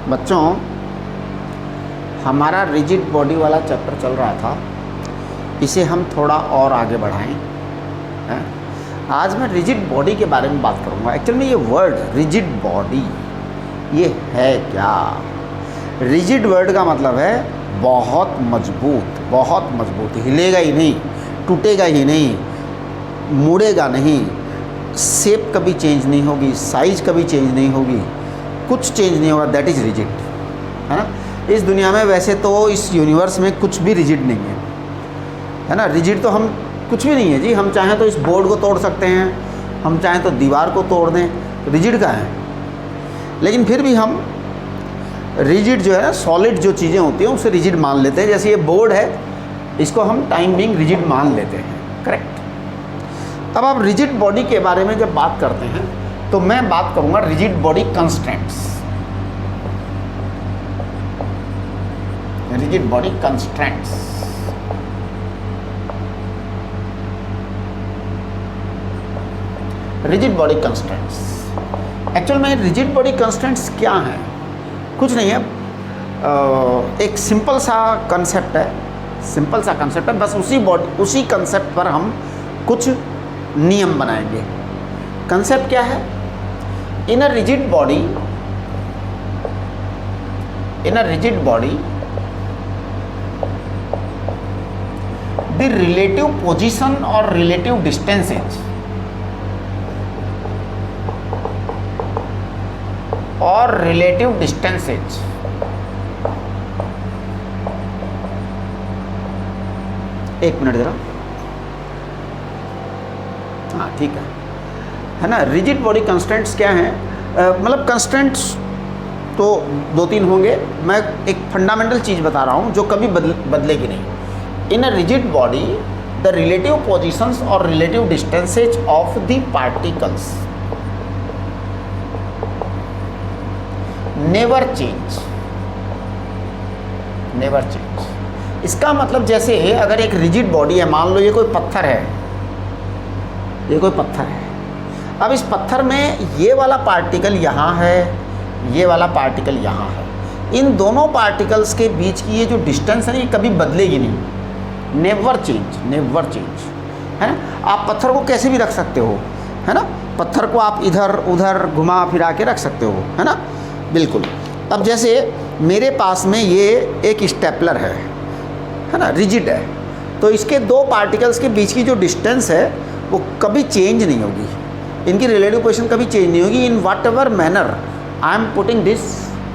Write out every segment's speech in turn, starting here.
बच्चों, हमारा rigid body वाला चैप्टर चल रहा था, इसे हम थोड़ा और आगे बढ़ाएं हैं। आज मैं रिजिड बॉडी के बारे में बात करूंगा। एक्चुअली में ये वर्ड रिजिड बॉडी ये है क्या? रिजिड वर्ड का मतलब है बहुत मजबूत, हिलेगा ही नहीं, टूटेगा ही नहीं, मुड़ेगा नहीं, शेप कभी चेंज नहीं होगी, साइज कभी चेंज नहीं होगी, कुछ चेंज नहीं होगा, दैट इज़ रिजिड, है ना। इस दुनिया में वैसे तो इस यूनिवर्स में कुछ भी रिजिड नहीं है ना। रिजिड तो हम कुछ भी नहीं है जी। हम चाहें तो इस बोर्ड को तोड़ सकते हैं, हम चाहें तो दीवार को तोड़ दें, तो रिजिड का है। लेकिन फिर भी हम रिजिड जो है ना, सॉलिड जो चीज़ें होती हैं उसे रिजिड मान लेते हैं। जैसे ये बोर्ड है, इसको हम टाइम बीइंग रिजिड मान लेते हैं, करेक्ट। अब आप रिजिड बॉडी के बारे में जब बात करते हैं तो मैं बात करूंगा rigid body constraints. Rigid body constraints, rigid body constraints. Actual में रिजिड बॉडी कंस्ट्रेंट्स क्या हैं? कुछ नहीं है, एक सिंपल सा कंसेप्ट है, बस उसी कंसेप्ट पर हम कुछ नियम बनाएंगे। कंसेप्ट क्या है? In a rigid body the relative position और रिलेटिव डिस्टेंसेज एक मिनट जरा, हाँ ठीक है ना। रिजिड बॉडी कंस्ट्रेंट्स क्या हैं? मतलब कंस्ट्रेंट्स तो दो तीन होंगे, मैं एक फंडामेंटल चीज़ बता रहा हूँ जो कभी बदलेगी नहीं। In a rigid body the relative positions और relative distances of the particles never change. इसका मतलब जैसे अगर एक रिजिड बॉडी है, मान लो ये कोई पत्थर है, अब इस पत्थर में ये वाला पार्टिकल यहाँ है, ये वाला पार्टिकल यहाँ है। इन दोनों पार्टिकल्स के बीच की ये जो डिस्टेंस है ये कभी बदलेगी नहीं, नेवर चेंज, है ना। आप पत्थर को कैसे भी रख सकते हो, है ना। पत्थर को आप इधर उधर घुमा फिरा के रख सकते हो, है ना, बिल्कुल। अब जैसे मेरे पास में ये एक स्टेपलर है ना, रिजिड है, तो इसके दो पार्टिकल्स के बीच की जो डिस्टेंस है वो कभी चेंज नहीं होगी, इनकी रिलेटिव पोजीशन कभी चेंज नहीं होगी। In whatever manner I am putting this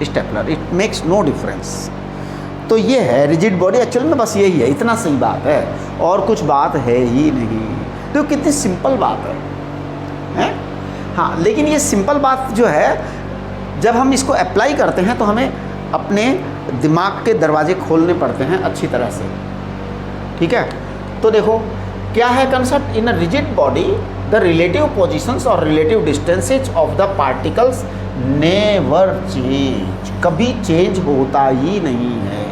stapler, it makes no difference. तो ये है रिजिड बॉडी। एक्चुअली में बस यही है, इतना सही बात है और कुछ बात है ही नहीं। तो कितनी सिंपल बात है? हाँ, लेकिन ये सिंपल बात जो है जब हम इसको अप्लाई करते हैं तो हमें अपने दिमाग के दरवाजे खोलने पड़ते हैं अच्छी तरह से, ठीक है। तो देखो क्या है concept? In a rigid body the relative positions और relative distances of the particles never change, कभी चेंज होता ही नहीं है,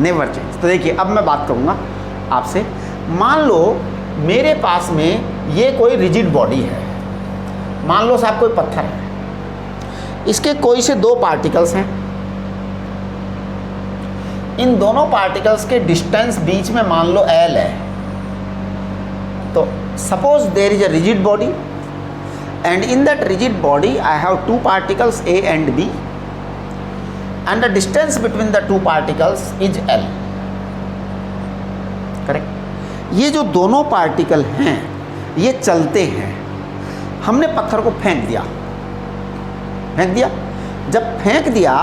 नेवर चेंज। तो देखिए अब मैं बात करूँगा आपसे। मान लो मेरे पास में ये कोई रिजिड बॉडी है, मान लो साहब कोई पत्थर है, इसके कोई से दो पार्टिकल्स हैं, इन दोनों पार्टिकल्स के डिस्टेंस बीच में मान लो L है। तो suppose there is a rigid body and in that rigid body I have two particles A and B and the distance between the two particles is L, correct. ये जो दोनों particle हैं ये चलते हैं। हमने पत्थर को फेंक दिया, जब फेंक दिया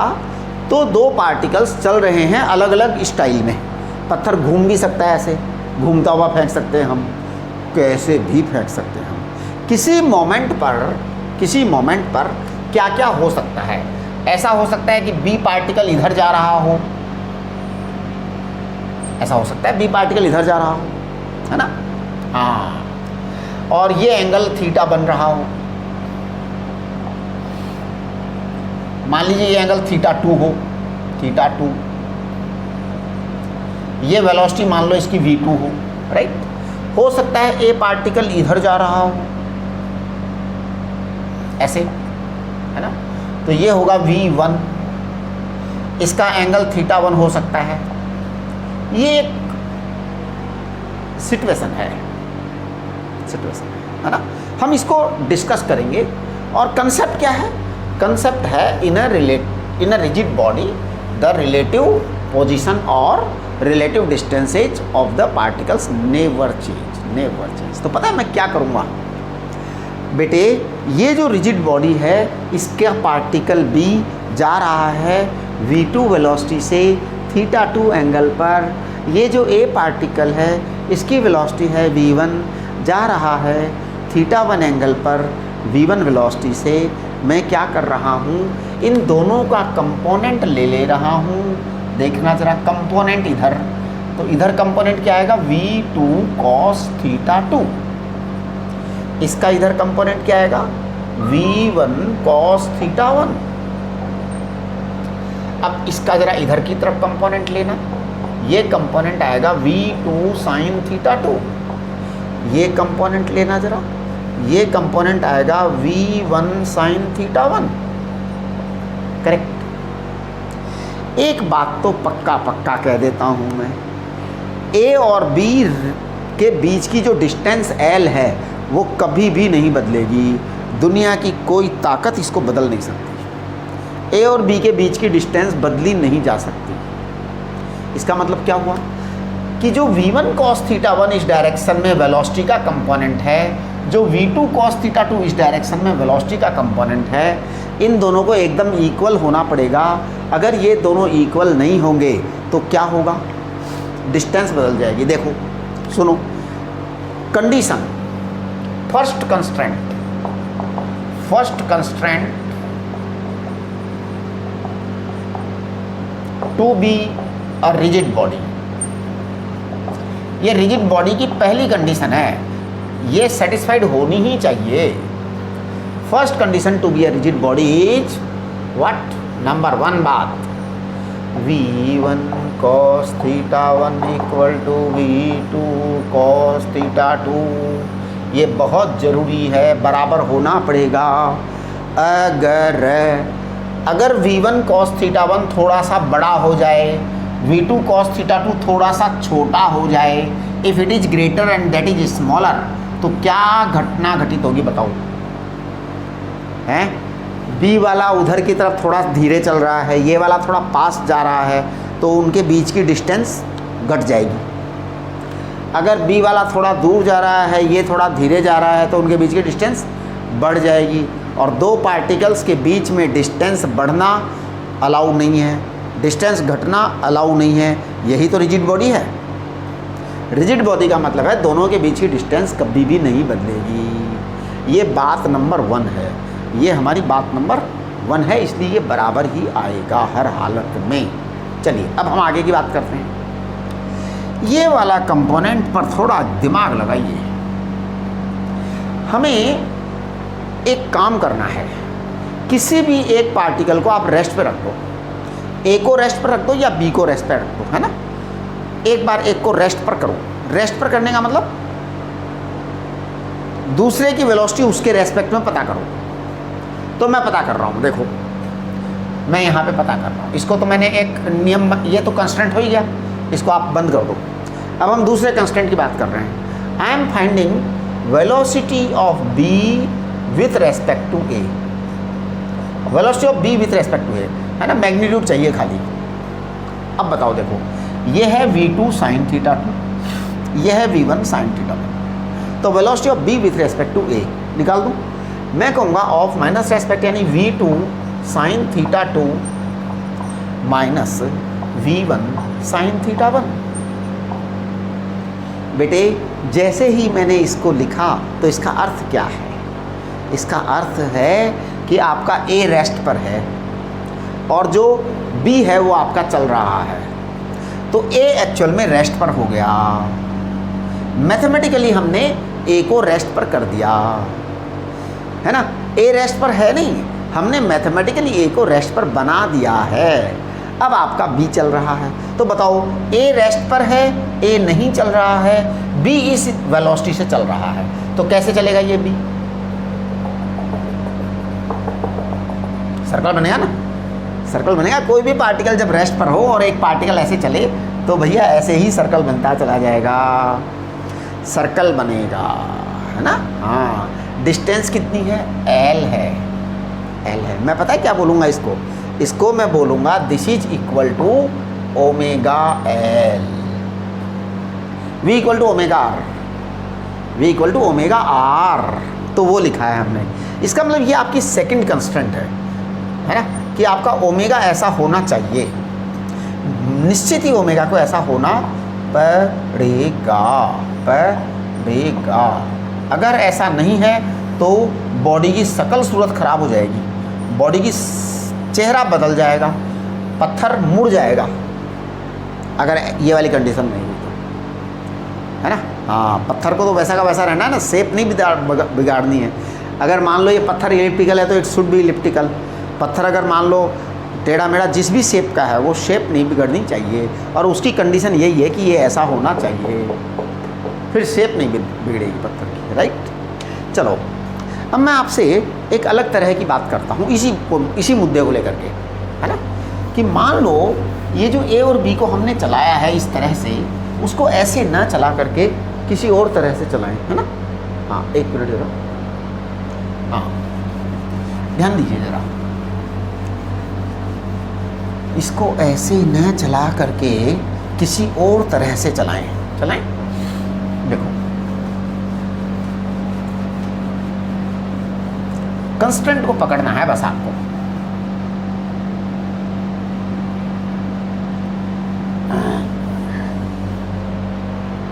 तो दो पार्टिकल्स चल रहे हैं अलग अलग स्टाइल में। पत्थर घूम भी सकता है, ऐसे घूमता हुआ फेंक सकते हैं हम, कैसे भी फेंक सकते हैं हम। किसी मोमेंट पर क्या क्या हो सकता है? ऐसा हो सकता है कि B पार्टिकल इधर जा रहा हो, है ना, हाँ, और ये एंगल थीटा बन रहा हो। मान लीजिए ये एंगल थीटा 2 हो, ये वेलोसिटी मान लो इसकी v2 हो, राइट। हो सकता है ए पार्टिकल इधर जा रहा हो, ऐसे, है ना। तो ये होगा V1, इसका एंगल θ1 हो सकता है। ये एक सिचुएशन है ना। हम इसको डिस्कस करेंगे। और कंसेप्ट क्या है? कंसेप्ट है in a rigid body the relative position और relative distances of the particles never change. तो पता है मैं क्या करूँगा बेटे, ये जो रिजिड बॉडी है इसका पार्टिकल B जा रहा है V2 वेलोसिटी से θ2 एंगल पर। ये जो A पार्टिकल है इसकी वेलोसिटी है V1, जा रहा है θ1 एंगल पर V1 वेलोसिटी से। मैं क्या कर रहा हूँ, इन दोनों का कंपोनेंट ले रहा हूँ। देखना जरा कंपोनेंट इधर, तो इधर कंपोनेंट क्या आएगा V2 cos θ2, इसका इधर कंपोनेंट क्या आएगा V1 cos θ1। अब इसका जरा इधर की तरफ कंपोनेंट लेना, ये कंपोनेंट आएगा V2 sin θ2। ये कंपोनेंट लेना जरा, ये कंपोनेंट आएगा V1 sin θ1। करेक्ट। एक बात तो पक्का कह देता हूं मैं, A और B के बीच की जो डिस्टेंस L है वो कभी भी नहीं बदलेगी। दुनिया की कोई ताकत इसको बदल नहीं सकती। A और B के बीच की डिस्टेंस बदली नहीं जा सकती। इसका मतलब क्या हुआ कि जो V1 cos θ1 इस डायरेक्शन में वेलोसिटी का कंपोनेंट है, जो V2 cos θ2 इस डायरेक्शन में वेलोसिटी का कंपोनेंट है, इन दोनों को एकदम इक्वल होना पड़ेगा। अगर ये दोनों इक्वल नहीं होंगे तो क्या होगा, डिस्टेंस बदल जाएगी। देखो सुनो, condition, first constraint to be a rigid body. ये रिजिड बॉडी की पहली कंडीशन है, ये सेटिस्फाइड होनी ही चाहिए। First condition to be a rigid body is what? Number 1 बात, V1 cos θ1 equal to V2 cos θ2। ये बहुत ज़रूरी है, बराबर होना पड़ेगा। अगर V1 cos θ1 थोड़ा सा बड़ा हो जाए, V2 cos θ2 थोड़ा सा छोटा हो जाए, if it is greater and that is smaller, तो क्या घटना घटित होगी बताओ? हैं, B वाला उधर की तरफ थोड़ा धीरे चल रहा है, ये वाला थोड़ा पास जा रहा है, तो उनके बीच की डिस्टेंस घट जाएगी। अगर B वाला थोड़ा दूर जा रहा है, ये थोड़ा धीरे जा रहा है, तो उनके बीच की डिस्टेंस बढ़ जाएगी। और दो पार्टिकल्स के बीच में डिस्टेंस बढ़ना अलाउ नहीं है, डिस्टेंस घटना अलाउ नहीं है। यही तो रिजिड बॉडी है। रिजिड बॉडी का मतलब है दोनों के बीच की डिस्टेंस कभी भी नहीं बदलेगी। ये बात नंबर 1 है, ये हमारी बात नंबर 1 है, इसलिए ये बराबर ही आएगा हर हालत में। चलिए अब हम आगे की बात करते हैं। ये वाला कंपोनेंट पर थोड़ा दिमाग लगाइए। हमें एक काम करना है, किसी भी एक पार्टिकल को आप रेस्ट पे रख दो, ए को रेस्ट पर रख दो या बी को रेस्ट पर रख दो, है ना। एक बार एक को रेस्ट पर करो। रेस्ट पर करने का मतलब दूसरे की वेलोसिटी उसके रेस्पेक्ट में पता करो। तो मैं पता कर रहा हूँ, देखो मैं यहाँ पे पता कर रहा हूँ। इसको तो मैंने एक नियम, ये तो कंस्टेंट हो ही गया, इसको आप बंद कर दो। अब हम दूसरे कंस्टेंट की बात कर रहे हैं। I am finding velocity of B with respect to A. Velocity of B with respect to A, है ना, मैग्नीट्यूड चाहिए खाली। अब बताओ, देखो ये है V2 sin θ2, ये है V1 sin θ1। तो velocity of B with respect to A निकाल दूँ। मैं कहूँगा ऑफ माइनस रेस्पेक्ट, यानी V2 sin θ2 minus V1 sin θ1। बेटे जैसे ही मैंने इसको लिखा तो इसका अर्थ क्या है? इसका अर्थ है कि आपका A रेस्ट पर है और जो B है वो आपका चल रहा है, तो A एक्चुअल में रेस्ट पर हो गया। मैथमेटिकली हमने A को रेस्ट पर कर दिया, है ना। A रेस्ट पर है नहीं, हमने मैथमेटिकली A को रेस्ट पर बना दिया है। अब आपका B चल रहा है, तो बताओ A रेस्ट पर है, A नहीं चल रहा है, B इस वेलोसिटी से चल रहा है, तो कैसे चलेगा ये B? सर्कल बनेगा ना, सर्कल बनेगा। कोई भी पार्टिकल जब रेस्ट पर हो और एक पार्टिकल ऐसे चले तो भैया ऐसे ही सर्कल बनता चला जाएगा, सर्कल बनेगा, है ना। हाँ, डिस्टेंस कितनी है, एल है, एल है। मैं पता है क्या बोलूँगा इसको, इसको मैं बोलूँगा this is equal to omega L, V equal to omega R, V equal to omega R. तो वो लिखा है हमने। इसका मतलब ये आपकी सेकंड कंस्टेंट है ना, कि आपका ओमेगा ऐसा होना चाहिए, निश्चित ही ओमेगा को ऐसा होना पड़ेगा, पड़ेगा। अगर ऐसा नहीं है तो बॉडी की शकल सूरत खराब हो जाएगी, बॉडी की चेहरा बदल जाएगा, पत्थर मुड़ जाएगा अगर ये वाली कंडीशन नहीं हुई तो, है ना। हाँ, पत्थर को तो वैसा का वैसा रहना है ना, शेप नहीं बिगाड़नी है। अगर मान लो ये पत्थर इलिप्टिकल है तो इट शुड बी इलिप्टिकल। पत्थर अगर मान लो टेढ़ा मेढ़ा जिस भी शेप का है वो शेप नहीं बिगड़नी चाहिए, और उसकी कंडीशन यही है कि ये ऐसा होना चाहिए, फिर शेप नहीं बिगड़ेगी पत्थर की, राइट। चलो अब मैं आपसे एक अलग तरह की बात करता हूँ इसी मुद्दे को लेकर के, है ना, कि मान लो ये जो ए और बी को हमने चलाया है इस तरह से, उसको ऐसे ना चला करके किसी और तरह से चलाएं, है ना। हाँ, एक मिनट जरा, हाँ ध्यान दीजिए ज़रा, इसको ऐसे न चला करके किसी और तरह से चलाएं, चलाएं। देखो कंस्टेंट को पकड़ना है बस आपको,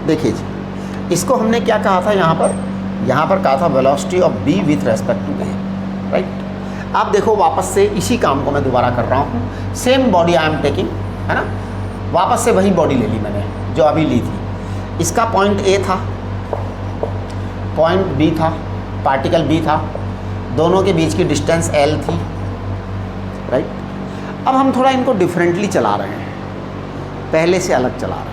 देखिए जी, इसको हमने क्या कहा था यहाँ पर कहा था velocity of B with respect to A, right. आप देखो वापस से इसी काम को मैं दोबारा कर रहा हूँ, same body I am taking, है ना, वापस से वही बॉडी ले ली मैंने जो अभी ली थी। इसका पॉइंट ए था, पॉइंट बी था, पार्टिकल बी था, दोनों के बीच की डिस्टेंस एल थी, राइट। अब हम थोड़ा इनको डिफरेंटली चला रहे हैं, पहले से अलग चला रहे हैं।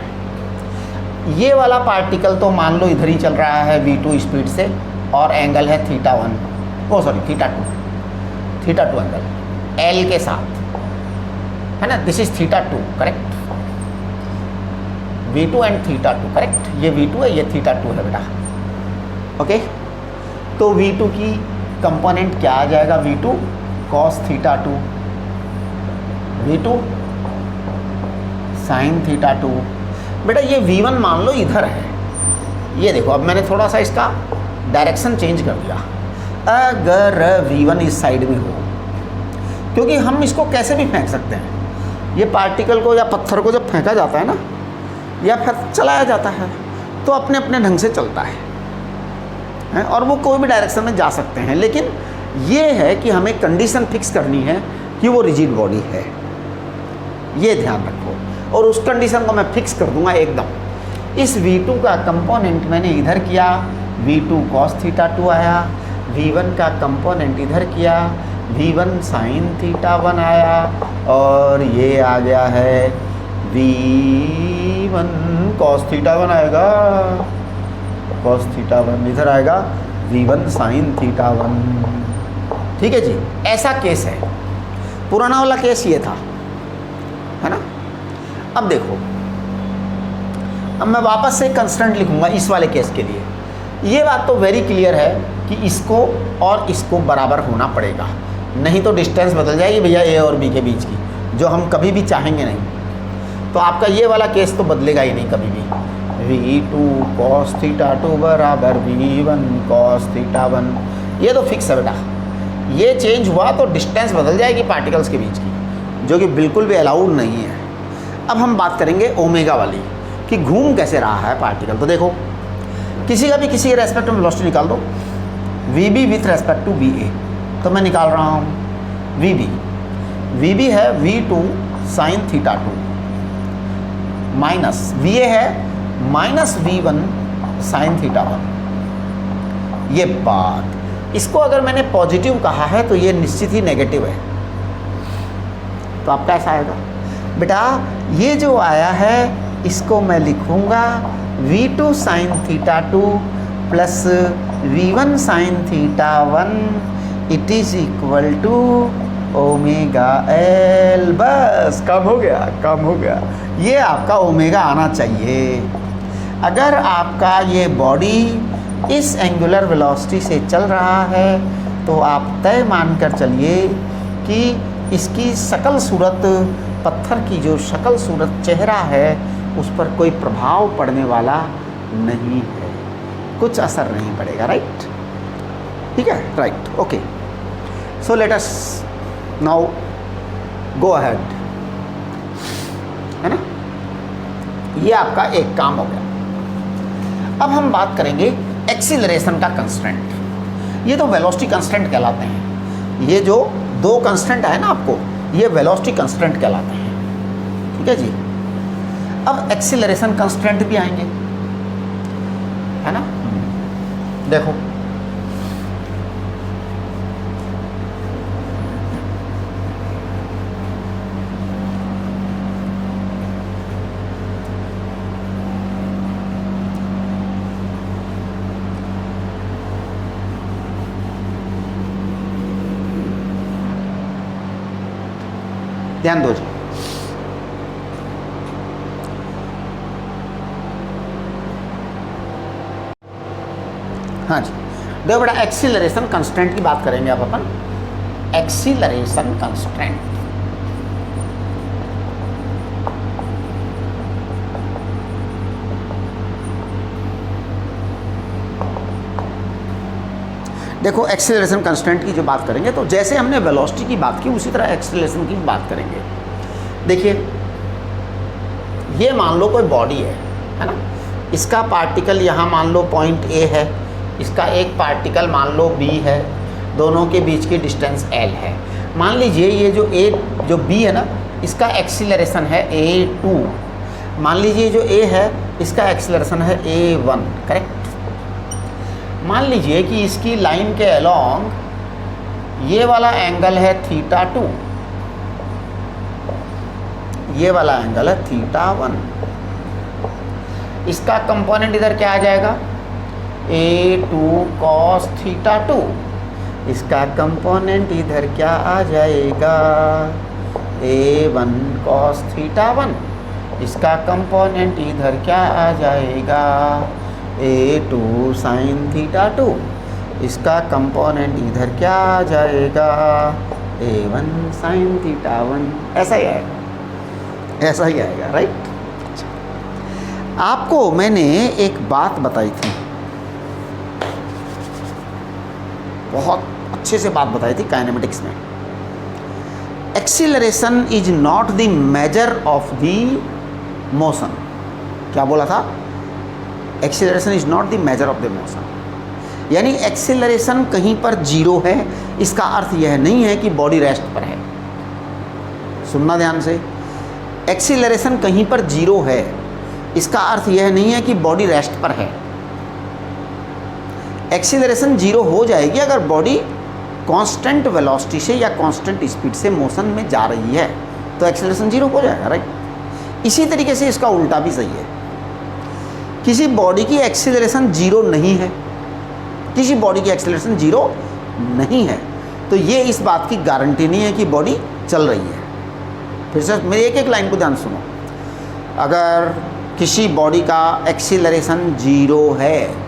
ये वाला पार्टिकल तो मान लो इधर ही चल रहा है v2 स्पीड से, और एंगल है θ1, ओ सॉरी θ2 एंगल L के साथ, है ना। This is θ2, correct, v2 and θ2, correct. ये v2 है, ये θ2 है बेटा, ओके। तो v2 की कंपोनेंट क्या आ जाएगा, v2 cos θ2, v2 sin θ2। बेटा ये v1 मान लो इधर है, ये देखो अब मैंने थोड़ा सा इसका डायरेक्शन चेंज कर दिया। अगर v1 इस साइड में हो, क्योंकि हम इसको कैसे भी फेंक सकते हैं, ये पार्टिकल को या पत्थर को जब फेंका जाता है ना, या फिर चलाया जाता है, तो अपने अपने ढंग से चलता है, और वो कोई भी डायरेक्शन में जा सकते हैं। लेकिन ये है कि हमें कंडीशन फिक्स करनी है कि वो रिजिड बॉडी है, ये ध्यान रखो। और उस कंडीशन को मैं फिक्स कर दूंगा एकदम। इस v2 का कंपोनेंट मैंने इधर किया, v2 cos θ2 आया, v1 का कंपोनेंट इधर किया, v1 sin θ1 आया, और ये आ गया है v1 cos θ1 आएगा, cos θ1 इधर आएगा, v1 sin θ1, ठीक है जी। ऐसा केस है, पुराना वाला केस ये था, है ना। अब देखो, अब मैं वापस से कंस्टेंट लिखूंगा इस वाले केस के लिए। ये बात तो वेरी क्लियर है कि इसको और इसको बराबर होना पड़ेगा, नहीं तो डिस्टेंस बदल जाएगी भैया ए और बी के बीच की, जो हम कभी भी चाहेंगे नहीं। तो आपका ये वाला केस तो बदलेगा ही नहीं कभी भी। v2 cos θ2 बराबर v1 cos θ1, ये तो फिक्स है बेटा। ये चेंज हुआ तो डिस्टेंस बदल जाएगी पार्टिकल्स के बीच की, जो कि बिल्कुल भी अलाउड नहीं है। अब हम बात करेंगे ओमेगा वाली, कि घूम कैसे रहा है पार्टिकल। तो देखो, किसी का भी किसी के रेस्पेक्ट में वेलोसिटी निकाल दो, vb with respect to va, तो मैं निकाल रहा हूँ vb है v2 sin θ2 माइनस va है माइनस v1 sin θ1। ये बात, इसको अगर मैंने पॉजिटिव कहा है तो ये निश्चित ही नेगेटिव है। तो आपका ऐसा आएगा बेटा, ये जो आया है इसको मैं लिखूंगा v2 sin θ2 plus v1 sin θ1, it is equal to omega L, बस कम हो गया, कम हो गया। ये आपका ओमेगा आना चाहिए। अगर आपका ये बॉडी इस एंगुलर वेलोसिटी से चल रहा है तो आप तय मानकर चलिए कि इसकी शकल सूरत, पत्थर की जो शकल सूरत चेहरा है उस पर कोई प्रभाव पड़ने वाला नहीं है, कुछ असर नहीं पड़ेगा, राइट? ठीक है, right, okay. So let us now go ahead, है ना? ये आपका एक काम हो गया। अब हम बात करेंगे एक्सीलरेशन का कंस्टेंट। ये तो वेलोसिटी कंस्टेंट कहलाते हैं। ये जो दो कंस्टेंट है ना आपको, ये वेलोसिटी कंस्टेंट कहलाते हैं, ठीक है जी। अब एक्सीलरेशन कंस्टेंट भी आएंगे, है ना? देखो, ध्यान दो जी। हाँ जी, देखो बेटा, एक्सीलरेशन कांस्टेंट की बात करेंगे अब अपन। एक्सीलरेशन कांस्टेंट, देखो एक्सीलरेशन कांस्टेंट की जो बात करेंगे तो जैसे हमने वेलोसिटी की बात की उसी तरह एक्सीलरेशन की बात करेंगे। देखिए, ये मान लो कोई बॉडी है ना? इसका पार्टिकल यहाँ मान लो पॉइंट ए है, इसका एक पार्टिकल मान लो बी है, दोनों के बीच की डिस्टेंस एल है। मान लीजिए ये जो बी है ना, इसका एक्सीलरेशन है a2। मान लीजिए जो ए है इसका एक्सीलरेशन है a1, करेक्ट? मान लीजिए कि इसकी लाइन के अलोंग ये वाला एंगल है θ2, ये वाला एंगल है θ1। इसका कंपोनेंट इधर क्या आ जाएगा? a2 cos θ2। इसका कंपोनेंट इधर क्या आ जाएगा? a1 cos θ1। इसका कंपोनेंट इधर क्या आ जाएगा? a2 sin θ2। इसका कंपोनेंट इधर क्या आ जाएगा? a1 sin θ1। ऐसा ही आएगा, ऐसा ही आएगा, राइट? आपको मैंने एक बात बताई थी, बहुत अच्छे से बात बताई थी काइनेमेटिक्स में। Acceleration is not the measure of the motion. क्या बोला था? Acceleration is not the measure of the motion, यानी एक्सीलरेशन कहीं पर जीरो है इसका अर्थ यह नहीं है कि बॉडी रेस्ट पर है। सुनना ध्यान से, एक्सीलरेशन कहीं पर जीरो है इसका अर्थ यह नहीं है कि बॉडी रेस्ट पर है। एक्सीलरेशन जीरो हो जाएगी अगर बॉडी कांस्टेंट वेलोसिटी से या कांस्टेंट स्पीड से मोशन में जा रही है, तो एक्सीलरेशन जीरो हो जाएगा, राइट? इसी तरीके से इसका उल्टा भी सही है। किसी बॉडी की एक्सीलरेशन जीरो नहीं है, किसी बॉडी की एक्सीलरेशन जीरो नहीं है, तो ये इस बात की गारंटी नहीं है कि बॉडी चल रही है। फिर से मेरी एक एक लाइन को ध्यान सुनो। अगर किसी बॉडी का एक्सीलरेशन जीरो है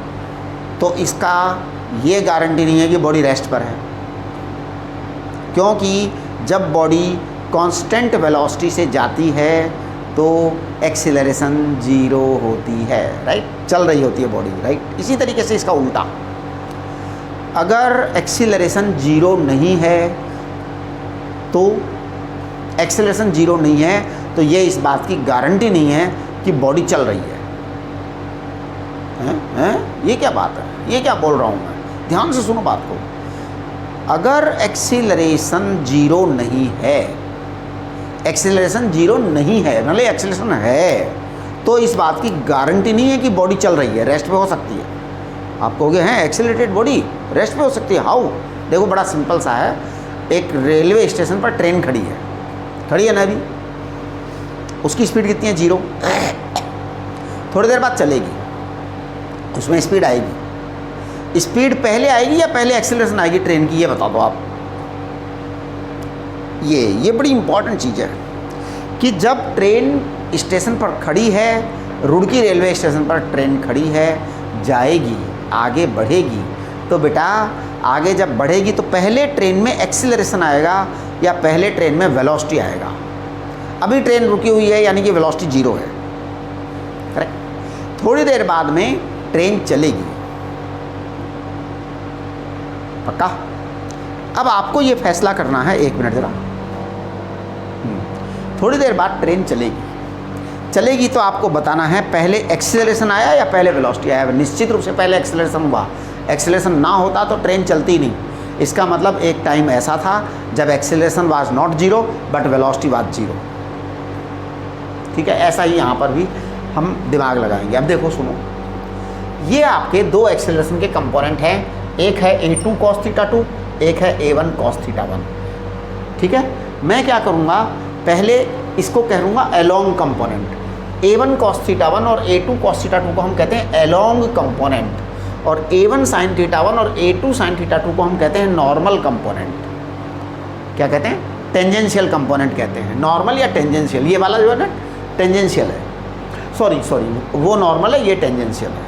तो इसका ये गारंटी नहीं है कि बॉडी रेस्ट पर है, क्योंकि जब बॉडी कांस्टेंट वेलोसिटी से जाती है तो एक्सीलरेशन जीरो होती है, राइट? चल रही होती है बॉडी, राइट? इसी तरीके से इसका उल्टा, अगर एक्सीलरेशन जीरो नहीं है तो एक्सीलरेशन जीरो नहीं है तो ये इस बात की गारंटी नहीं है कि बॉडी चल रही है। हैं? ये क्या बात है? ये क्या बोल रहा हूँ मैं? ध्यान से सुनो बात को। अगर एक्सीलरेशन जीरो नहीं है, एक्सीलरेशन जीरो नहीं है, मतलब एक्सीलरेशन है, तो इस बात की गारंटी नहीं है कि बॉडी चल रही है, रेस्ट पे हो सकती है। आप कहोगे हैं एक्सीलरेटेड बॉडी रेस्ट पे हो सकती है, हाउ? देखो बड़ा सिंपल सा है। एक रेलवे स्टेशन पर ट्रेन खड़ी है ना अभी, उसकी स्पीड कितनी है? जीरो। थोड़ी देर बाद चलेगी, उसमें स्पीड आएगी। स्पीड पहले आएगी या पहले एक्सीलरेशन आएगी ट्रेन की, ये बता दो आप। ये बड़ी इंपॉर्टेंट चीज़ है कि जब ट्रेन स्टेशन पर खड़ी है, रुड़की रेलवे स्टेशन पर ट्रेन खड़ी है, जाएगी, आगे बढ़ेगी, तो बेटा आगे जब बढ़ेगी तो पहले ट्रेन में एक्सीलरेशन आएगा या पहले ट्रेन में वेलोसिटी आएगा। अभी ट्रेन रुकी हुई है यानी कि वेलोसिटी 0 है, करेक्ट। थोड़ी देर बाद में ट्रेन चलेगी, पक्का। अब आपको ये फैसला करना है, 1 मिनट ज़रा। थोड़ी देर बाद ट्रेन चलेगी तो आपको बताना है पहले एक्सीलरेशन आया या पहले वेलोसिटी आया। निश्चित रूप से पहले एक्सीलरेशन हुआ, एक्सीलरेशन ना होता तो ट्रेन चलती ही नहीं। इसका मतलब एक टाइम ऐसा था जब acceleration was not 0 but velocity was 0, ठीक है। ऐसा ही यहाँ पर भी हम दिमाग लगाएंगे। अब देखो सुनो, ये आपके 2 एक्सीलरेशन के कंपोनेंट हैं, एक है a2 cos θ2, एक है a1 cos θ1, ठीक है। मैं क्या करूँगा, पहले इसको कह दूँगा अलोंग कंपोनेंट। a1 cos θ1 और a2 cos θ2 को हम कहते हैं अलोंग कंपोनेंट, और a1 sin θ1 और a2 sin θ2 को हम कहते हैं नॉर्मल कंपोनेंट। क्या कहते हैं? टेंजेंशियल कंपोनेंट कहते हैं। नॉर्मल या टेंजेंशियल, ये वाला जो है ना टेंजेंशियल है, सॉरी वो नॉर्मल है, ये टेंजेंशियल है।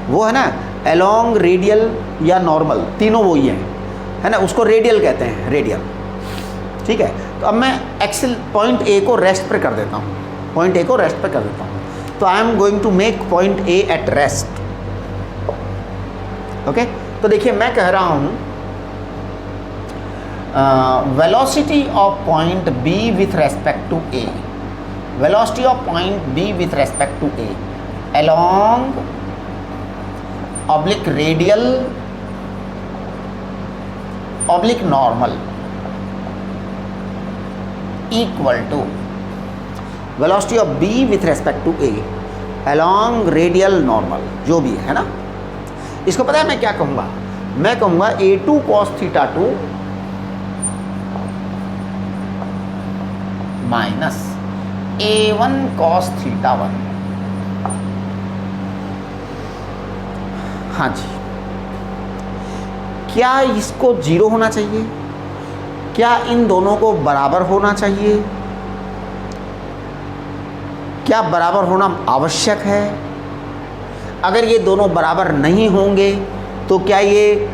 वो है ना अलोंग, रेडियल या नॉर्मल, तीनों वही हैं, है ना। उसको रेडियल कहते हैं, रेडियल, ठीक है। तो अब मैं एक्सेल पॉइंट ए को रेस्ट पर कर देता हूँ, पॉइंट ए को रेस्ट पर कर देता हूँ। तो I am going to make point A at rest, okay. तो देखिए मैं कह रहा हूँ velocity of point B with respect to A, velocity of point B with respect to A along oblique radial oblique normal equal to velocity of B with respect to A along radial normal, जो भी है ना। इसको पता है मैं क्या कहूँगा, मैं कहूँगा a2 cos θ2 minus a1 cos θ1। हाँ जी, क्या इसको 0 होना चाहिए? क्या इन दोनों को बराबर होना चाहिए? क्या बराबर होना आवश्यक है? अगर ये दोनों बराबर नहीं होंगे तो क्या ये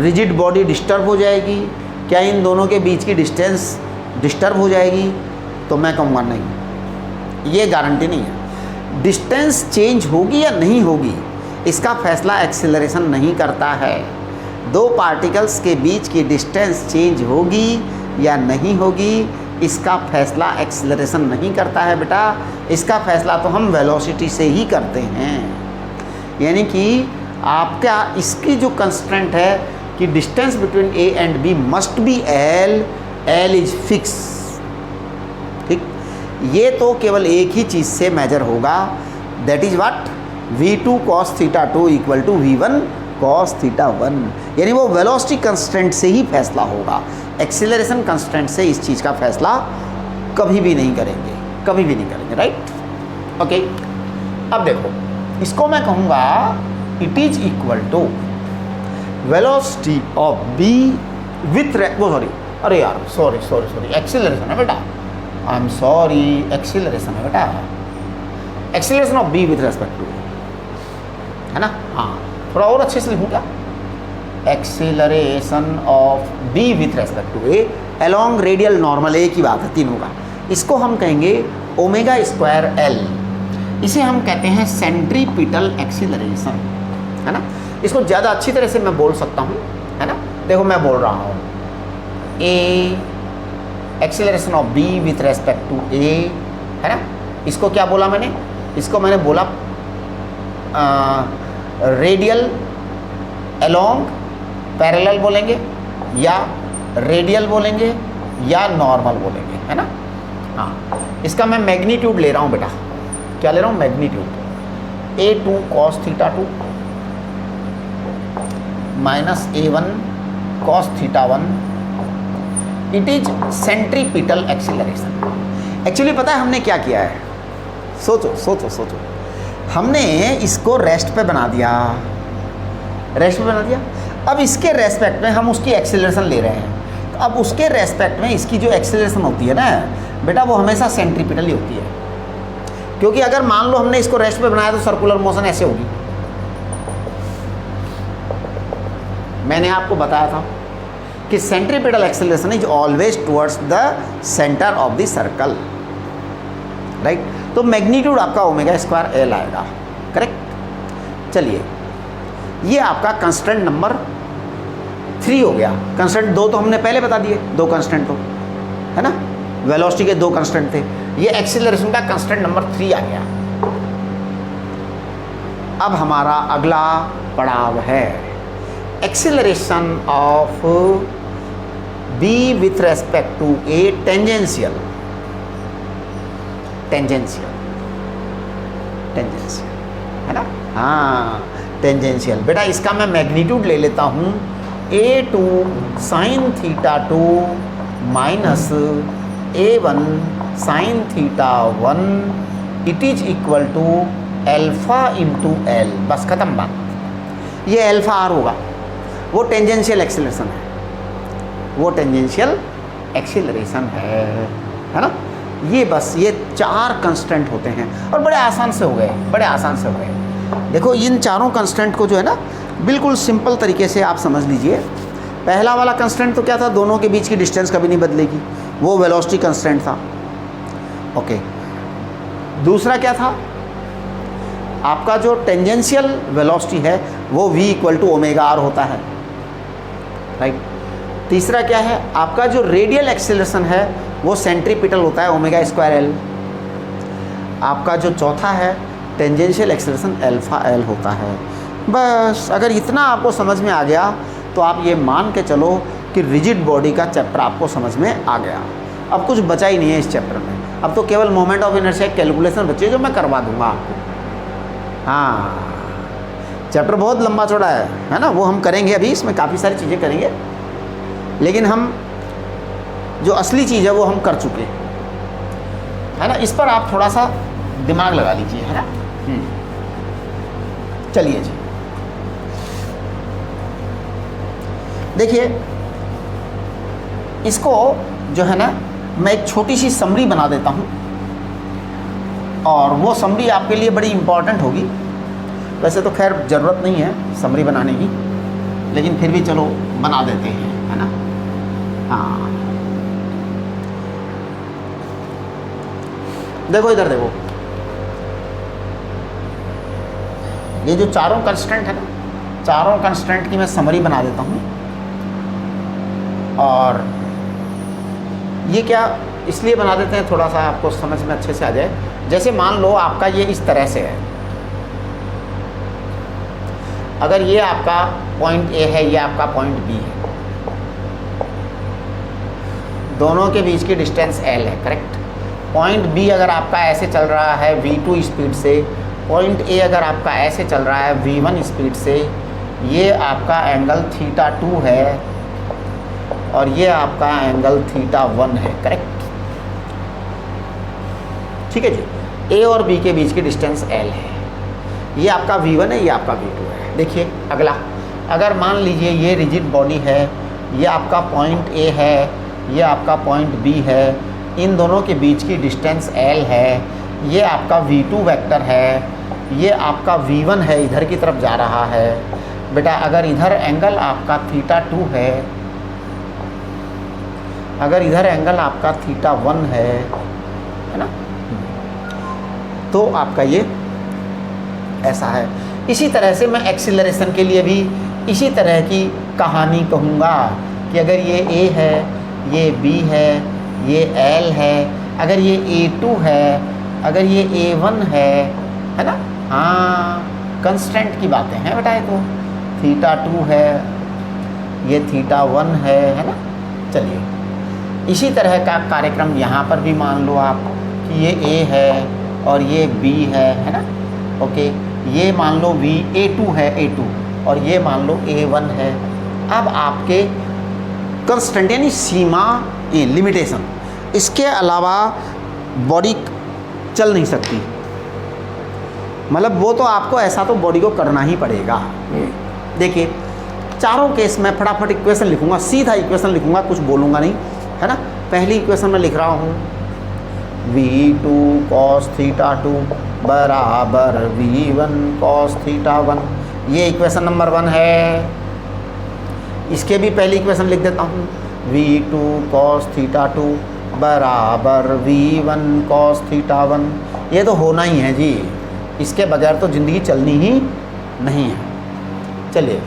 रिजिड बॉडी डिस्टर्ब हो जाएगी? क्या इन दोनों के बीच की डिस्टेंस डिस्टर्ब हो जाएगी? तो मैं कहूँगा नहीं, ये गारंटी नहीं है। डिस्टेंस चेंज होगी या नहीं होगी इसका फैसला एक्सेलरेशन नहीं करता है। 2 पार्टिकल्स के बीच की डिस्टेंस चेंज होगी या नहीं होगी इसका फैसला एक्सेलरेशन नहीं करता है बेटा। इसका फैसला तो हम वेलोसिटी से ही करते हैं। यानी कि आपका इसकी जो कंस्ट्रेंट है कि distance between A and B must be L, L is fix, ठीक। ये तो केवल एक ही चीज़ से मेजर होगा, that is what v2 cos θ2 equal to v1 cos θ1। यानी वो वेलोसिटी कंस्ट्रेंट से ही फैसला होगा, एक्सीलरेशन कंस्ट्रेंट से इस चीज़ का फैसला कभी भी नहीं करेंगे, कभी भी नहीं करेंगे, राइट। ओके, अब देखो इसको मैं कहूँगा it is equal to velocity of B with वो सॉरी, अरे यार सॉरी एक्सीलरेशन है बेटा, आई एम सॉरी, एक्सीलरेशन है बेटा, acceleration of B with respect to, है ना। हाँ, थोड़ा और अच्छे से लिखूँ क्या, acceleration of B with respect to A along radial normal, एक ही बात है तीनों का। इसको हम कहेंगे ओमेगा स्क्वायर एल, इसे हम कहते हैं सेंट्रीपिटल एक्सीलरेशन, है ना। इसको ज़्यादा अच्छी तरह से मैं बोल सकता हूँ, है ना। देखो मैं बोल रहा हूँ A acceleration of B with respect to A, है ना। इसको क्या बोला मैंने, इसको मैंने बोला रेडियल अलोंग, पैरेलल बोलेंगे या रेडियल बोलेंगे या नॉर्मल बोलेंगे, है ना। हाँ, इसका मैं मैग्नीट्यूड ले रहा हूँ बेटा, क्या ले रहा हूँ, magnitude a2 cos θ2 minus a1 cos θ1, it is centripetal acceleration. Actually पता है हमने क्या किया है, सोचो, हमने इसको रेस्ट पे बना दिया, रेस्ट पे बना दिया। अब इसके रेस्पेक्ट में हम उसकी एक्सीलरेशन ले रहे हैं। तो अब उसके रेस्पेक्ट में इसकी जो एक्सेलरेशन होती है ना बेटा, वो हमेशा सेंट्रीपिटल ही होती है, क्योंकि अगर मान लो हमने इसको रेस्ट पे बनाया तो सर्कुलर मोशन ऐसे होगी। मैंने आपको बताया था कि centripetal acceleration is always towards the centre of the circle, right. तो मैग्नीट्यूड आपका ओमेगा स्क्वायर एल आएगा, करेक्ट। चलिए, ये आपका कंस्टेंट नंबर 3 हो गया। कंस्टेंट 2 तो हमने पहले बता दिए, 2 कंस्टेंट तो है ना, वेलोसिटी के 2 कंस्टेंट थे। ये एक्सीलरेशन का कंस्टेंट नंबर 3 आ गया। अब हमारा अगला पड़ाव है acceleration of B with respect to A tangential. Tangential है ना, हाँ टेंजेंशियल। बेटा इसका मैं मैग्नीट्यूड ले लेता हूँ A2 sine theta 2 minus A1 sine theta 1, it is equal to alpha into L. बस खत्म बात। ये एल्फा आर होगा, वो टेंजेंशियल एक्सीलरेशन है, वो टेंजेंशियल एक्सीलरेशन है ना। ये बस ये 4 कंस्टेंट होते हैं और बड़े आसान से हो गए, बड़े आसान से हो गए। देखो इन चारों कंस्टेंट को जो है ना बिल्कुल सिंपल तरीके से आप समझ लीजिए। पहला वाला कंस्टेंट तो क्या था, दोनों के बीच की डिस्टेंस कभी नहीं बदलेगी, वो वेलोसिटी कंस्टेंट था, ओके। दूसरा क्या था, आपका जो टेंजेंशियल वेलोसिटी है वो v equal to omega R होता है, राइट। तीसरा क्या है, आपका जो रेडियल एक्सीलरेशन है वो सेंट्रीपिटल होता है, ओमेगा स्क्वायर एल। आपका जो चौथा है टेंजेंशियल एक्सीलरेशन अल्फा एल होता है। बस अगर इतना आपको समझ में आ गया तो आप ये मान के चलो कि रिजिड बॉडी का चैप्टर आपको समझ में आ गया। अब कुछ बचा ही नहीं है इस चैप्टर में, अब तो केवल मोमेंट ऑफ इनर्शिया कैलकुलेशन बचे जो मैं करवा दूंगा आपको। हाँ, चैप्टर बहुत लंबा चौड़ा है ना, वो हम करेंगे अभी, इसमें काफ़ी सारी चीज़ें करेंगे, लेकिन हम जो असली चीज़ है वो हम कर चुके हैं, है ना। इस पर आप थोड़ा सा दिमाग लगा लीजिए, है ना। चलिए जी, देखिए इसको जो है ना मैं एक छोटी सी समरी बना देता हूँ, और वो समरी आपके लिए बड़ी इम्पॉर्टेंट होगी। वैसे तो खैर ज़रूरत नहीं है समरी बनाने की, लेकिन फिर भी चलो बना देते हैं, है ना। हाँ, देखो इधर देखो, ये जो चारों कंस्टेंट है ना, चारों कंस्टेंट की मैं समरी बना देता हूँ। और ये क्या इसलिए बना देते हैं, थोड़ा सा आपको समझ में अच्छे से आ जाए। जैसे मान लो आपका ये इस तरह से है, अगर ये आपका पॉइंट ए है, ये आपका पॉइंट बी है, दोनों के बीच की डिस्टेंस एल है, करेक्ट। पॉइंट बी अगर आपका ऐसे चल रहा है v2 स्पीड से, पॉइंट ए अगर आपका ऐसे चल रहा है v1 स्पीड से, ये आपका एंगल थीटा 2 है और ये आपका एंगल थीटा 1 है, करेक्ट। ठीक है जी, ए और बी के बीच की डिस्टेंस एल है, ये आपका v1 है, ये आपका v2 है। देखिए अगला, अगर मान लीजिए ये रिजिड बॉडी है, ये आपका पॉइंट ए है, ये आपका पॉइंट बी है, इन दोनों के बीच की डिस्टेंस l है, ये आपका v2 वेक्टर है, ये आपका v1 है, इधर की तरफ जा रहा है। बेटा अगर इधर एंगल आपका थीटा 2 है, अगर इधर एंगल आपका थीटा 1 है ना, तो आपका ये ऐसा है। इसी तरह से मैं एक्सीलरेशन के लिए भी इसी तरह की कहानी कहूँगा कि अगर ये a है, ये b है, ये l है, अगर ये a2 है, अगर ये a1 है ना। हाँ, कंस्टेंट की बातें हैं बेटा, ये तो थीटा 2 है, ये थीटा 1 है ना। चलिए इसी तरह का कार्यक्रम यहाँ पर भी मान लो आप कि ये a है और ये b है ना, ओके। ये मान लो a2 है, a2, और ये मान लो a1 है। अब आपके कंस्टेंट यानी सीमा, ये लिमिटेशन, इसके अलावा बॉडी चल नहीं सकती, मतलब वो तो आपको ऐसा तो बॉडी को करना ही पड़ेगा। देखिए चारों केस में फटाफट इक्वेशन लिखूंगा, सीधा इक्वेशन लिखूंगा, कुछ बोलूँगा नहीं, है ना। पहली इक्वेशन में लिख रहा हूँ V2 cos थीटा 2 बराबर V1 cos थीटा 1, ये इक्वेशन नंबर 1 है। इसके भी पहली इक्वेशन लिख देता हूँ V2 cos थीटा 2 बराबर V1 cos थीटा 1, ये तो होना ही है जी, इसके बगैर तो ज़िंदगी चलनी ही नहीं है। चलिए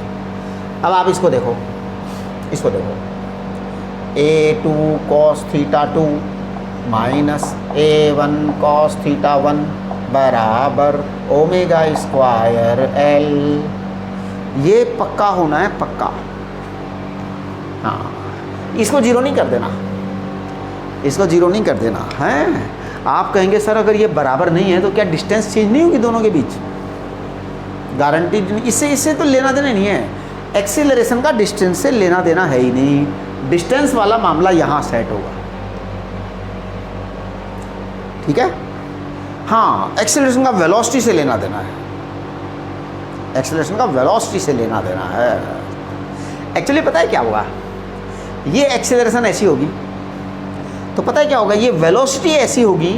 अब आप इसको देखो, इसको देखो, A2 cos theta 2 minus A1 cos theta 1 बराबर ओमेगा स्क्वायर L, ये पक्का होना है, पक्का। हाँ, इसको जीरो नहीं कर देना, इसको जीरो नहीं कर देना है। आप कहेंगे सर अगर ये बराबर नहीं है तो क्या डिस्टेंस चेंज नहीं होगी दोनों के बीच? गारंटी, इससे तो लेना देना नहीं है, एक्सीलरेशन का डिस्टेंस से लेना देना है ही नहीं। डिस्टेंस वाला मामला यहाँ सेट होगा, ठीक है। हाँ, एक्सीलरेशन का वेलोसिटी से लेना देना है, एक्सीलरेशन का वेलोसिटी से लेना देना है। एक्चुअली पता है क्या होगा, ये एक्सीलरेशन ऐसी होगी तो पता है क्या होगा, ये वेलोसिटी ऐसी होगी,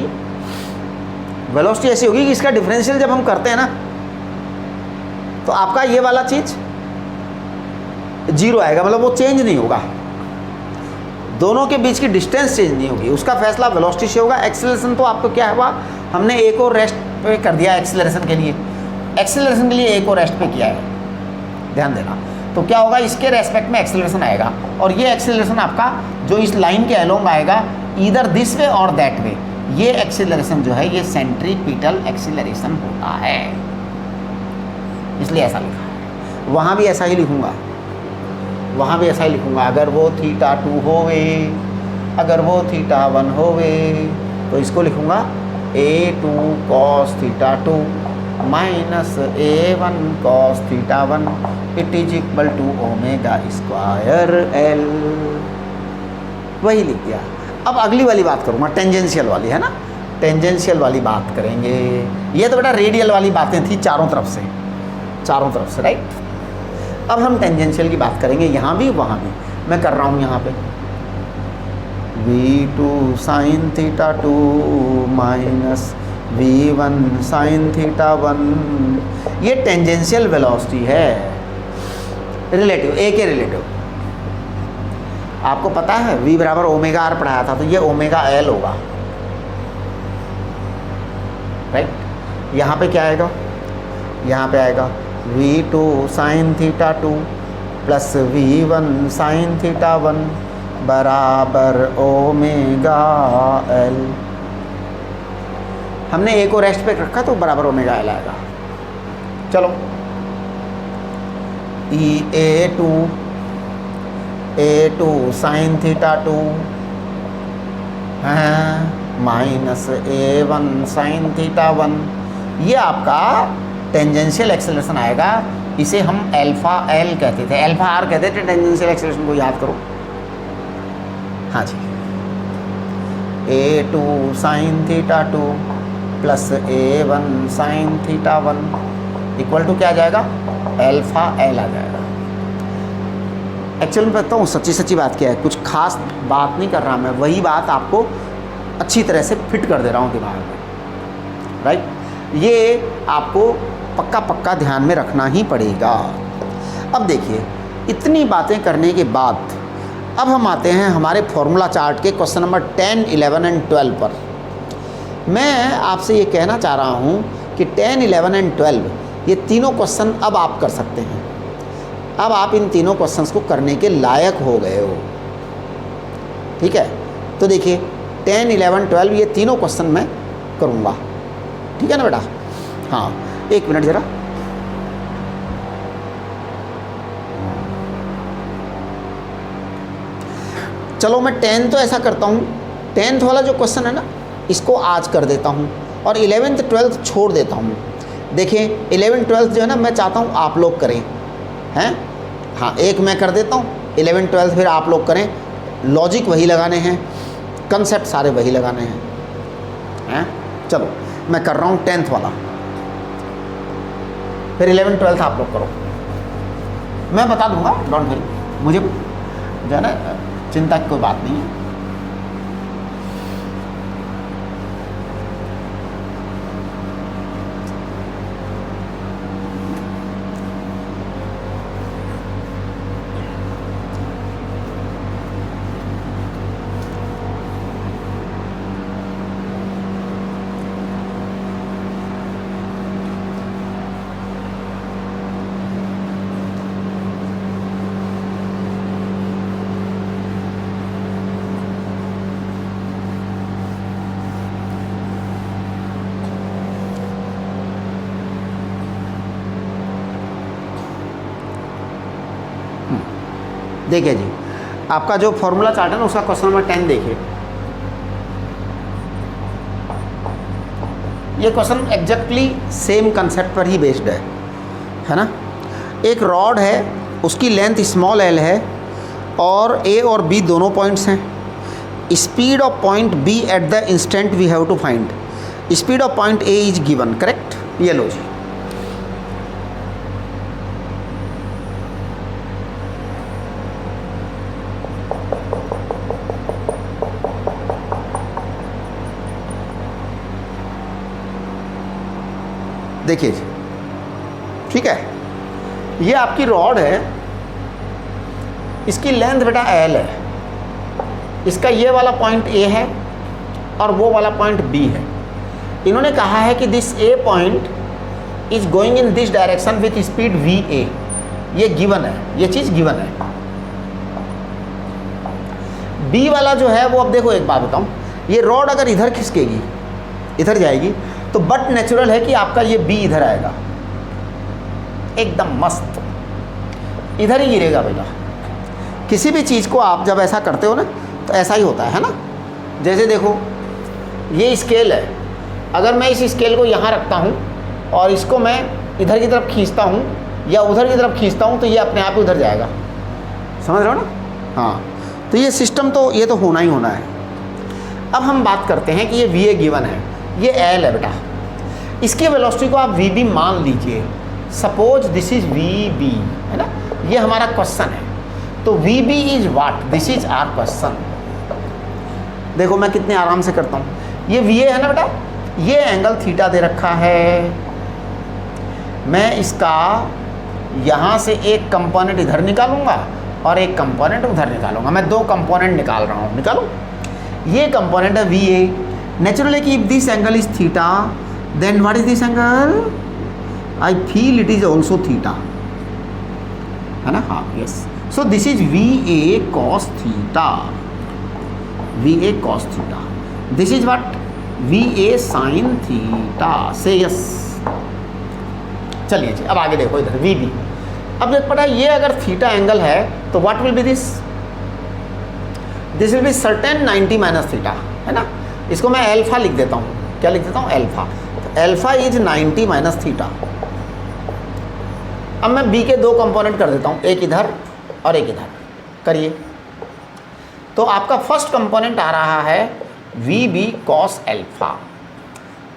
वेलोसिटी ऐसी होगी कि इसका डिफरेंशियल जब हम करते हैं ना तो आपका ये वाला चीज जीरो आएगा, मतलब वो चेंज नहीं होगा, दोनों के बीच की डिस्टेंस चेंज नहीं होगी, उसका फैसला वेलोसिटी से होगा। एक्सीलरेशन तो आपको क्या हुआ, हमने एक और रेस्ट पे कर दिया एक्सीलरेशन के लिए, एक्सीलरेशन के लिए एक और रेस्ट पे किया है, ध्यान देना। तो क्या होगा, इसके रेस्पेक्ट में एक्सीलरेशन आएगा, और ये एक्सीलरेशन आपका जो इस लाइन के अलोंग आएगा, ईदर दिस वे और दैट वे, ये एक्सीलरेशन जो है ये सेंट्रीपिटल एक्सीलरेशन होता है, इसलिए ऐसा लिखा है। वहाँ भी ऐसा ही लिखूँगा, वहाँ भी ऐसा ही लिखूँगा, अगर वो थीटा 2 होवे, अगर वो थीटा 1 होवे तो इसको लिखूँगा A2 cos theta 2 minus A1 cos theta 1 it is equal to omega square L, वही लिख दिया। अब अगली वाली बात करूँगा, टेंजेंशियल वाली, है ना, टेंजेंशियल वाली बात करेंगे। ये तो बेटा रेडियल वाली बातें थी चारों तरफ से, चारों तरफ से, राइट। अब हम टेंजेंशियल की बात करेंगे, यहाँ भी वहाँ भी। मैं कर रहा हूँ यहाँ पे V2 sin theta 2 minus V1 sin theta 1, ये टेंजेंशियल वेलोसिटी है, रिलेटिव, ए के रिलेटिव। आपको पता है V बराबर ओमेगा आर पढ़ाया था, तो ये ओमेगा एल होगा, राइट। यहाँ पे क्या आएगा, यहाँ पे आएगा V2 sin theta 2 plus V1 sin theta 1 बराबर ओमेगा एल। हमने एक और रेस्ट पे रखा तो बराबर ओमेगा एल आएगा। चलो, A2 sin theta 2 minus A1 sin theta 1, ये आपका टेंजेंशियल एक्सेलरेशन आएगा। इसे हम अल्फा एल कहते थे, अल्फा आर कहते थे टेंजेंशियल एक्सेलरेशन को, याद करो। हाँ जी, A2 sin theta 2 plus A1 sin theta 1 equal to क्या आ जाएगा, अल्फा एल आ जाएगा। एक्चुअली मैं बताऊँ, सच्ची सच्ची बात क्या है, कुछ खास बात नहीं कर रहा मैं, वही बात आपको अच्छी तरह से फिट कर दे रहा हूँ दिमाग में, राइट। ये आपको पक्का पक्का ध्यान में रखना ही पड़ेगा। अब देखिए, इतनी बातें करने के बाद अब हम आते हैं हमारे फॉर्मूला चार्ट के क्वेश्चन नंबर 10, 11 एंड 12 पर। मैं आपसे ये कहना चाह रहा हूँ कि 10, 11 एंड 12 ये तीनों क्वेश्चन अब आप कर सकते हैं। अब आप इन तीनों क्वेश्चंस को करने के लायक हो गए हो, ठीक है। तो देखिए 10, 11, 12 ये तीनों क्वेश्चन मैं करूँगा, ठीक है ना बेटा। हाँ, एक मिनट ज़रा, चलो मैं 10 तो ऐसा करता हूँ, 10th वाला जो क्वेश्चन है ना इसको आज कर देता हूँ और 11th 12th छोड़ देता हूँ। देखिए 11th 12th जो है ना मैं चाहता हूँ आप लोग करें, हैं। हाँ, एक मैं कर देता हूँ, 11th 12th फिर आप लोग करें। लॉजिक वही लगाने हैं, कंसेप्ट सारे वही लगाने हैं। चलो मैं कर रहा हूँ 10th वाला, फिर 11th 12th आप लोग करो। मैं बता दूंगा, डोंट वरी, मुझे जो है ना चिंता की कोई बात नहीं है। देखिए जी, आपका जो फॉर्मूला चार्ट है ना, उसका क्वेश्चन नंबर 10 देखिए। ये क्वेश्चन एग्जैक्टली सेम कंसेप्ट पर ही बेस्ड है ना। एक रॉड है, उसकी लेंथ स्मॉल एल है और ए और बी दोनों पॉइंट्स हैं। Speed of point B at the instant we have to find. Speed of point A is given, correct. ये लो जी, देखिए जी, ठीक है। ये आपकी रॉड है, इसकी लेंथ बेटा एल है, इसका ये वाला पॉइंट ए है और वो वाला पॉइंट बी है। इन्होंने कहा है कि this A point is going in this direction with speed V A. ये गिवन है, ये चीज़ गिवन है। बी वाला जो है वो, अब देखो एक बात बताऊं, ये रॉड अगर इधर खिसकेगी, इधर जाएगी, तो बट नेचुरल है कि आपका ये बी इधर आएगा, एकदम मस्त इधर ही गिरेगा बेटा। किसी भी चीज़ को आप जब ऐसा करते हो ना, तो ऐसा ही होता है ना। जैसे देखो, ये स्केल है, अगर मैं इस स्केल को यहाँ रखता हूँ और इसको मैं इधर की तरफ खींचता हूँ या उधर की तरफ खींचता हूँ, तो ये अपने आप उधर जाएगा, समझ रहे हो ना। हाँ, तो ये सिस्टम तो ये तो होना ही होना है। अब हम बात करते हैं कि ये वी ए गिवन है, ये एल है बेटा, इसके वेलोसिटी को आप वी बी मान लीजिए। Suppose this is V B, है ना, ये हमारा क्वेश्चन है। तो V B is what, this is our question. देखो मैं कितने आराम से करता हूँ। ये वी ए है ना बेटा, ये एंगल थीटा दे रखा है। मैं इसका यहाँ से एक कंपोनेंट इधर निकालूंगा और एक कंपोनेंट उधर निकालूंगा। मैं दो कंपोनेंट निकाल रहा हूँ, निकालो। ये कंपोनेंट है वी ए। नेचुरली कि if this angle is theta, then what is this angle? I feel it is also theta, है ना। हाँ, yes. So this is V A cos theta, V A cos theta. This is what? V A sine theta. Say yes. चलिए जी, अब आगे देखो इधर we B. अब देख पता है, ये अगर थीटा एंगल है तो what will be this? This will be certain 90 minus theta, है ना। इसको मैं एल्फा लिख देता हूँ। क्या लिख देता हूँ? एल्फा। तो एल्फा इज 90 माइनस थीटा। अब मैं बी के दो कंपोनेंट कर देता हूँ, एक इधर और एक इधर। करिए। तो आपका फर्स्ट कंपोनेंट आ रहा है वी बी कॉस एल्फा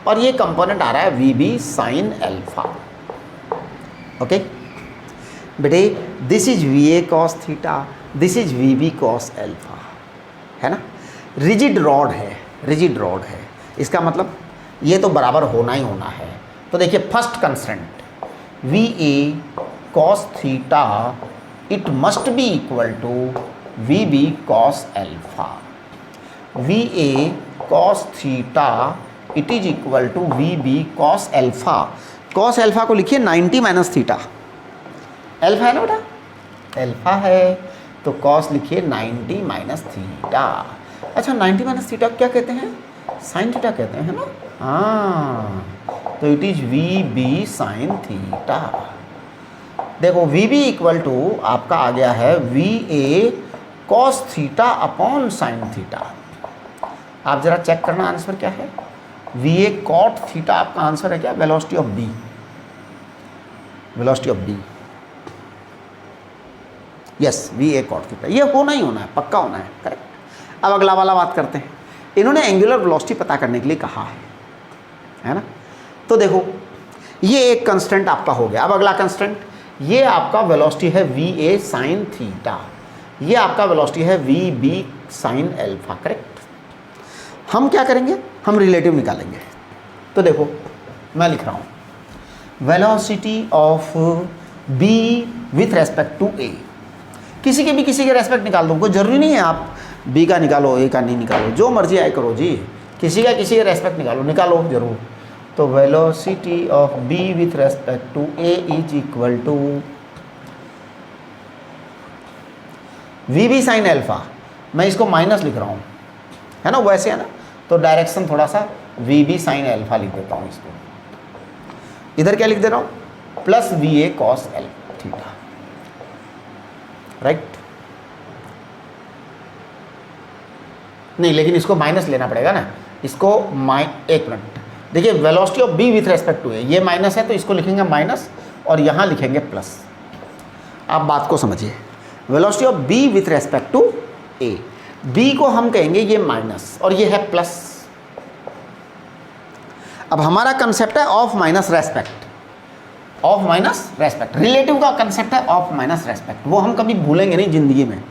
और ये कंपोनेंट आ रहा है V B sine alpha. Okay बेटे, this is V A cos theta, this is V B cos alpha, है ना। रिजिड रॉड है, रिजिड रॉड है, इसका मतलब ये तो बराबर होना ही होना है। तो देखिए first constraint V A cos theta, it must be equal to V B cos alpha. V A cos theta it is equal to V B cos alpha. Cos alpha को लिखिए 90 माइनस थीटा। एल्फा है ना बेटा, alpha है, तो cos लिखिए 90 minus theta. अच्छा, 90 minus theta क्या कहते हैं? साइन थीटा कहते हैं, है ना। हाँ, तो it is V B sine theta. देखो वी बी इक्वल टू आपका आ गया है V A cos theta upon sine theta. आप जरा चेक करना आंसर क्या है। वी ए कॉट थीटा आपका आंसर है क्या? Velocity of B, velocity of B. Yes, V A cot theta. ये होना ही होना है, पक्का होना है, करेक्ट। अब अगला वाला बात करते हैं। इन्होंने एंगुलर वेलोसिटी पता करने के लिए कहा है ना। तो देखो ये एक कंस्टेंट आपका हो गया। अब अगला कंस्टेंट, ये आपका वेलोसिटी है वी ए साइन थीटा, ये आपका वेलोसिटी है V B sine alpha, correct. हम क्या करेंगे, हम रिलेटिव निकालेंगे। तो देखो मैं लिख रहा हूँ velocity of B with respect to A, किसी के रेस्पेक्ट निकाल दो, कोई ज़रूरी नहीं है आप बी का निकालो ए का नहीं निकालो, जो मर्जी आए करो जी, किसी के रेस्पेक्ट निकालो जरूर। तो velocity of B with respect to A is equal to V B sine alpha, मैं इसको माइनस लिख रहा हूँ, है ना, वैसे है ना, तो डायरेक्शन थोड़ा सा वी बी साइन एल्फा लिख देता हूँ इसको, इधर क्या लिख दे रहा हूँ plus V A cos L theta, right. नहीं लेकिन इसको माइनस लेना पड़ेगा ना, इसको एक मिनट देखिए, velocity of B with respect to A, ये माइनस है तो इसको लिखेंगे माइनस और यहाँ लिखेंगे प्लस। आप बात को समझिए, velocity of B with respect to A, B को हम कहेंगे ये माइनस और ये है प्लस। अब हमारा कंसेप्ट है of minus respect, of minus respect, relative का कंसेप्ट है ऑफ माइनस रेस्पेक्ट, वो हम कभी भूलेंगे नहीं ज़िंदगी में,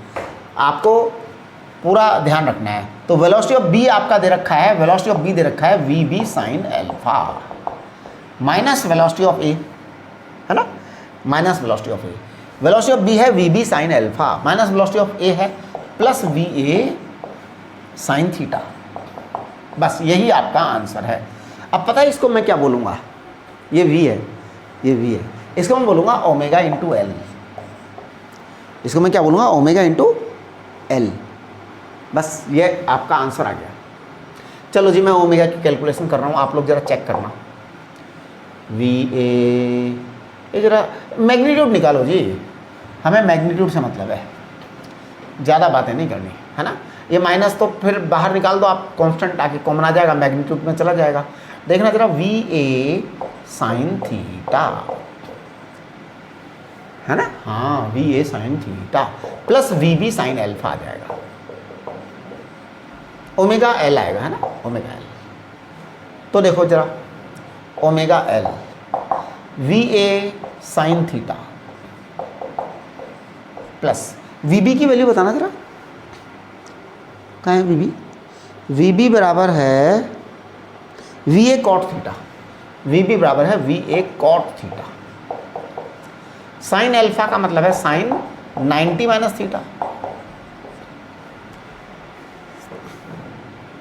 आपको पूरा ध्यान रखना है। तो वेलोसिटी ऑफ बी आपका दे रखा है, वेलोसिटी ऑफ बी दे रखा है V B sine alpha minus velocity of A, है ना, minus velocity of A, velocity of B है V B sine alpha minus velocity of A है plus V A sine theta, बस यही आपका आंसर है। अब पता है इसको मैं क्या बोलूँगा, ये वी है, ये वी है, इसको मैं बोलूँगा ओमेगा इंटू एल, इसको मैं क्या बोलूँगा ओमेगा इंटू एल, बस ये आपका आंसर आ गया। चलो जी मैं ओमेगा की कैलकुलेशन कर रहा हूँ, आप लोग ज़रा चेक करना, वी ए, ये ज़रा मैग्नीट्यूड निकालो जी, हमें मैग्नीट्यूड से मतलब है, ज़्यादा बातें नहीं करनी, है ना। ये माइनस तो फिर बाहर निकाल दो आप, कांस्टेंट आके कॉमन आ जाएगा, मैग्नीट्यूड में चला जाएगा। देखना ज़रा वी ए साइन थीटा, है ना, हाँ V A sine theta plus V B sine alpha आ जाएगा, ओमेगा एल आएगा, है ना, ओमेगा एल। तो देखो जरा omega L V A sine theta plus V B की वैल्यू बताना जरा, कहाँ है वी बी, वी बी बराबर है V A cot theta, V B बराबर है V A cot theta, sine alpha का मतलब है sine 90 minus theta,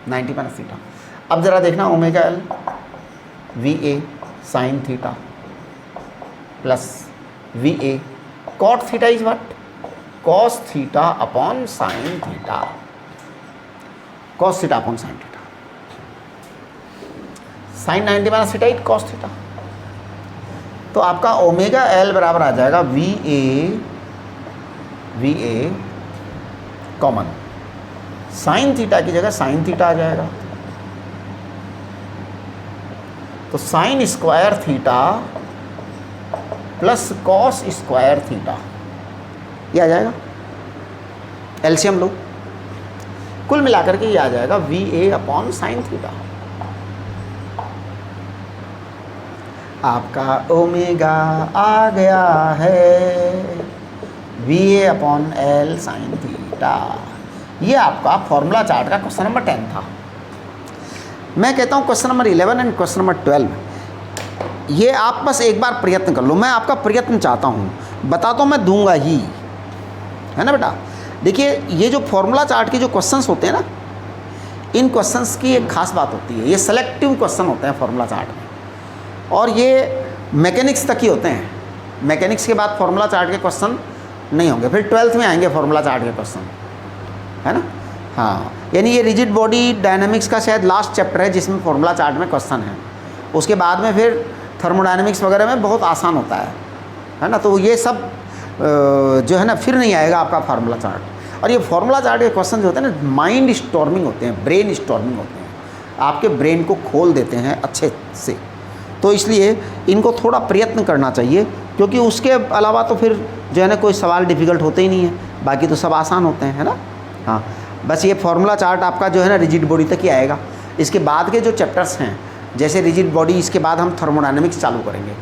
90 minus theta. अब जरा देखना omega L V A sine theta plus V A cot theta is what, cos theta upon sine theta, cos theta upon sine theta, sine 90 minus theta is cos theta. तो आपका omega L बराबर आ जाएगा V ए common, sine theta की जगह sine theta आ जाएगा, तो sine square theta plus cos square theta, ये आ जाएगा, एलसीएम लो, कुल मिलाकर के ये आ जाएगा वी ए अपॉन साइन थीटा। आपका ओमेगा आ गया है वी ए अपॉन एल साइन थीटा। ये आपका फॉर्मूला चार्ट का क्वेश्चन नंबर 10 था। मैं कहता हूँ question number 11 and question number 12 ये आप बस एक बार प्रयत्न कर लो, मैं आपका प्रयत्न चाहता हूँ, बता तो मैं दूंगा ही, है ना बेटा। देखिए ये जो फॉर्मूला चार्ट के जो क्वेश्चंस होते हैं ना, इन क्वेश्चंस की एक खास बात होती है, ये सेलेक्टिव क्वेश्चन होते हैं फॉर्मूला चार्ट में, और ये मैकेनिक्स तक ही होते हैं। मैकेनिक्स के बाद फॉर्मूला चार्ट के क्वेश्चन नहीं होंगे, फिर 12th में आएंगे फॉर्मूला चार्ट के क्वेश्चन, है ना। हाँ, यानी ये रिजिड बॉडी डायनामिक्स का शायद लास्ट चैप्टर है जिसमें फॉर्मूला चार्ट में क्वेश्चन है। उसके बाद में फिर थर्मोडायनेमिक्स वगैरह में बहुत आसान होता है ना। तो ये सब जो है ना फिर नहीं आएगा आपका फार्मूला चार्ट। और ये फार्मूला चार्ट के क्वेश्चन जो होते हैं ना, माइंड स्टॉर्मिंग होते हैं, ब्रेन स्टॉर्मिंग होते हैं, आपके ब्रेन को खोल देते हैं अच्छे से। तो इसलिए इनको थोड़ा प्रयत्न करना चाहिए, क्योंकि उसके अलावा तो फिर जो है ना कोई सवाल डिफ़िकल्ट होते ही नहीं है, बाकी तो सब आसान होते हैं, है ना। हाँ, बस ये फार्मूला चार्ट आपका जो है ना रिजिड बॉडी तक ही आएगा। इसके बाद के जो चैप्टर्स हैं जैसे रिजिड बॉडी, इसके बाद हम थर्मोडायनेमिक्स चालू करेंगे।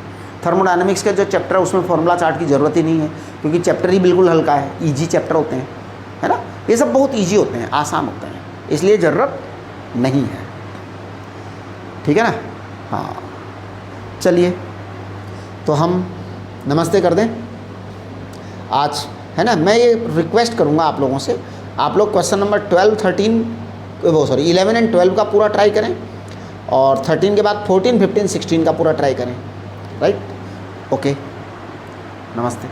थर्मोडायनामिक्स का जो चैप्टर है उसमें फॉर्मूला चार्ट की ज़रूरत ही नहीं है, क्योंकि चैप्टर ही बिल्कुल हल्का है, ईजी चैप्टर होते हैं, है ना। ये सब बहुत ईजी होते हैं, आसान होते हैं, इसलिए ज़रूरत नहीं है। ठीक है ना। हाँ चलिए, तो हम नमस्ते कर दें आज, है ना। मैं ये रिक्वेस्ट करूँगा आप लोगों से, आप लोग क्वेश्चन नंबर 12, 13 11 एंड 12 का पूरा ट्राई करें, और 13 के बाद 14, 15, 16 का पूरा ट्राई करें। राइट, ओके, नमस्ते।